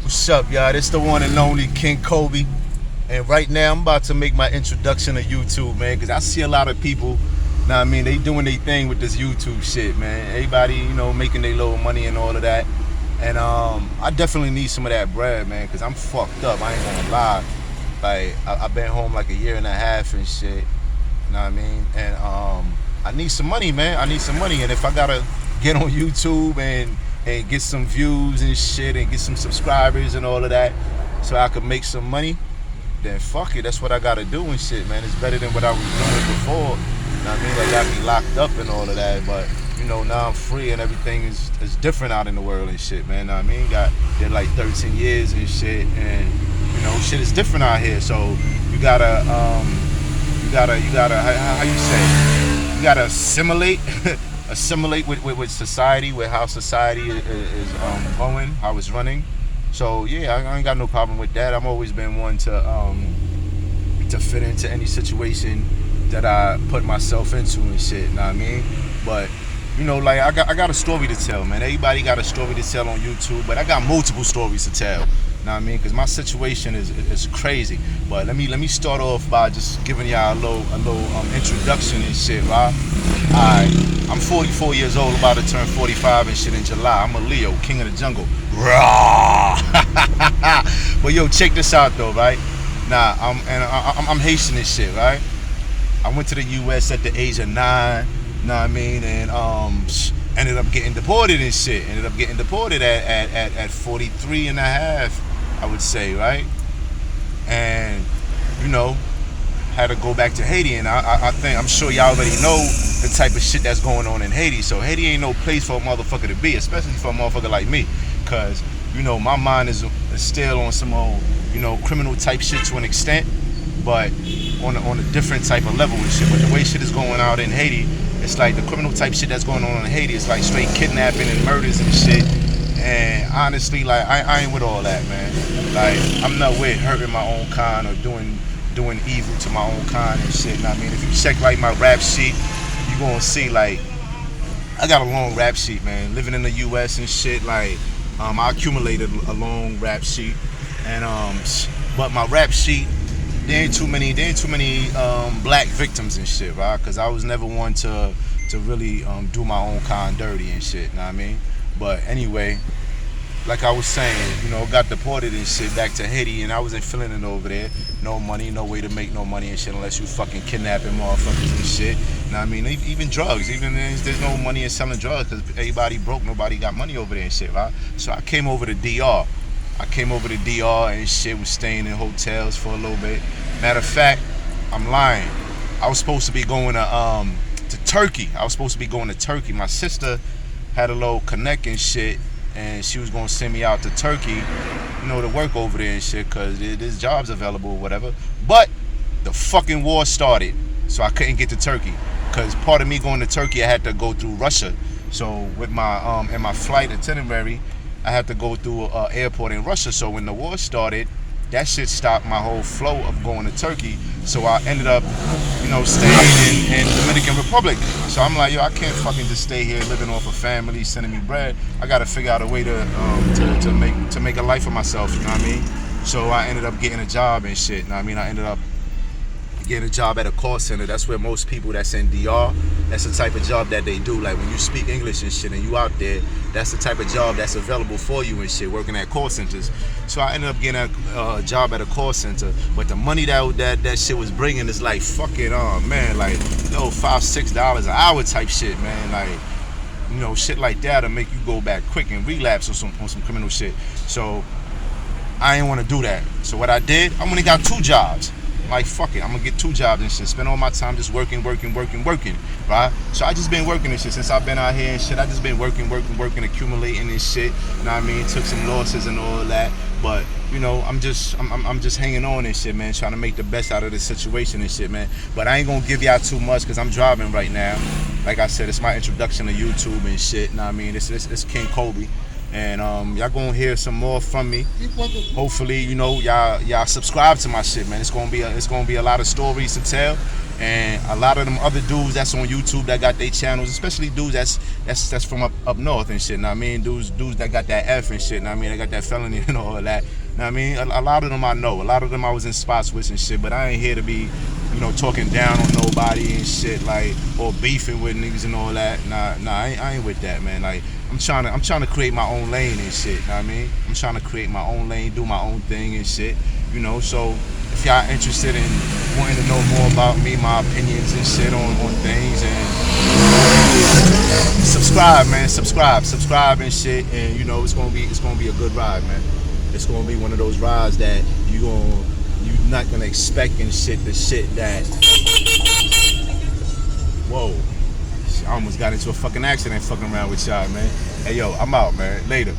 What's up, y'all? This the one and only King Kobe. And right now, I'm about to make my introduction to YouTube, man, because I see a lot of people, now I mean, they doing their thing with this YouTube shit, man. Everybody, making their little money and all of that. And I definitely need some of that bread, man, because I'm fucked up. I ain't gonna lie. Like, I've been home like a year and a half and shit. You know what I mean? And I need some money, man. I need some money. And if I gotta get on YouTube and get some views and shit and get some subscribers and all of that so I could make some money, then fuck it. That's what I gotta do and shit, man. It's better than what I was doing before. You know what I mean? Like, I got me locked up and all of that. But, now I'm free and everything is different out in the world and shit, man. You know what I mean? Did like 13 years and shit. And, shit is different out here. So you gotta, how you say? You gotta assimilate. Assimilate with society, with how society is going, how it's running. So yeah, I ain't got no problem with that. I've always been one to fit into any situation that I put myself into and shit. Know what I mean? But like I got a story to tell, man. Everybody got a story to tell on YouTube, but I got multiple stories to tell. Know what I mean? Because my situation is crazy. But let me start off by just giving y'all a little introduction and shit, right? Alright, I'm 44 years old, about to turn 45 and shit in July. I'm a Leo, king of the jungle. Raw. But yo, check this out though, right? Nah, I'm Haitian and shit, right? I went to the U.S. at the age of 9. Know what I mean? And ended up getting deported and shit. Ended up getting deported at 43 and a half, I would say, right? And had to go back to Haiti, and I'm sure y'all already know the type of shit that's going on in Haiti. So Haiti ain't no place for a motherfucker to be, especially for a motherfucker like me, cause my mind is still on some old criminal type shit to an extent, but on a different type of level and shit. But the way shit is going out in Haiti, it's like the criminal type shit that's going on in Haiti. It's like straight kidnapping and murders and shit. And honestly, like I ain't with all that, man. Like I'm not with hurting my own kind or doing evil to my own kind and shit. And I mean, if you check like my rap sheet, you gonna see like I got a long rap sheet, man. Living in the U.S. and shit, like I accumulated a long rap sheet, and but my rap sheet, there ain't too many black victims and shit, right? Because I was never one to really do my own kind dirty and shit. Know what I mean? But anyway, like I was saying, got deported and shit back to Haiti, and I wasn't feeling it over there. No money, no way to make no money and shit unless you fucking kidnapping motherfuckers and shit. Know what I mean? Even drugs, even there's no money in selling drugs because everybody broke, nobody got money over there and shit, right? So I came over to DR. And shit, was staying in hotels for a little bit. Matter of fact, I'm lying. I was supposed to be going to Turkey. My sister had a little connect and shit, and she was gonna send me out to Turkey, to work over there and shit, cause there's jobs available or whatever. But the fucking war started, so I couldn't get to Turkey. Cause part of me going to Turkey, I had to go through Russia. So with my in my flight itinerary, I had to go through an airport in Russia. So when the war started, that shit stopped my whole flow of going to Turkey. So I ended up, staying in Dominican Republic. So I'm like, yo, I can't fucking just stay here living off of family sending me bread. I gotta figure out a way to make a life for myself. You know what I mean? So I ended up getting a job and shit. You know what I mean? I ended up getting a job at a call center. That's where most people that's in DR, that's the type of job that they do. Like when you speak English and shit and you out there, that's the type of job that's available for you and shit, working at call centers. So I ended up getting a job at a call center, but the money that shit was bringing is like fucking man, like $5-6 an hour type shit, man. Like shit like that'll make you go back quick and relapse on some criminal shit. So I ain't want to do that. So what I did, I only got 2 jobs. Like fuck it, I'm gonna get 2 jobs and shit. Spend all my time just working, right? So I just been working and shit since I've been out here and shit. I just been working, accumulating and shit. You know what I mean? Took some losses and all of that, but I'm just hanging on and shit, man. Trying to make the best out of the situation and shit, man. But I ain't gonna give y'all too much because I'm driving right now. Like I said, it's my introduction to YouTube and shit. You know what I mean? It's King Kobe. And y'all gonna hear some more from me. Hopefully, y'all subscribe to my shit, man. It's gonna be a lot of stories to tell, and a lot of them other dudes that's on YouTube that got their channels, especially dudes that's from up north and shit. Know what I mean, dudes that got that F and shit. Know what I mean, they got that felony and all of that. Know what I mean, a lot of them I know. A lot of them I was in spots with and shit. But I ain't here to be, talking down on nobody and shit, like, or beefing with niggas and all that. Nah, I ain't with that, man. Like, I'm trying to create my own lane and shit. Know what I mean, I'm trying to create my own lane, do my own thing and shit. So if y'all interested in wanting to know more about me, my opinions and shit on things, and subscribe, man. Subscribe and shit. And it's gonna be a good ride, man. It's gonna be one of those rides that you're not gonna expect and shit. The shit that, whoa, I almost got into a fucking accident fucking around with y'all, man. Hey, yo, I'm out, man. Later.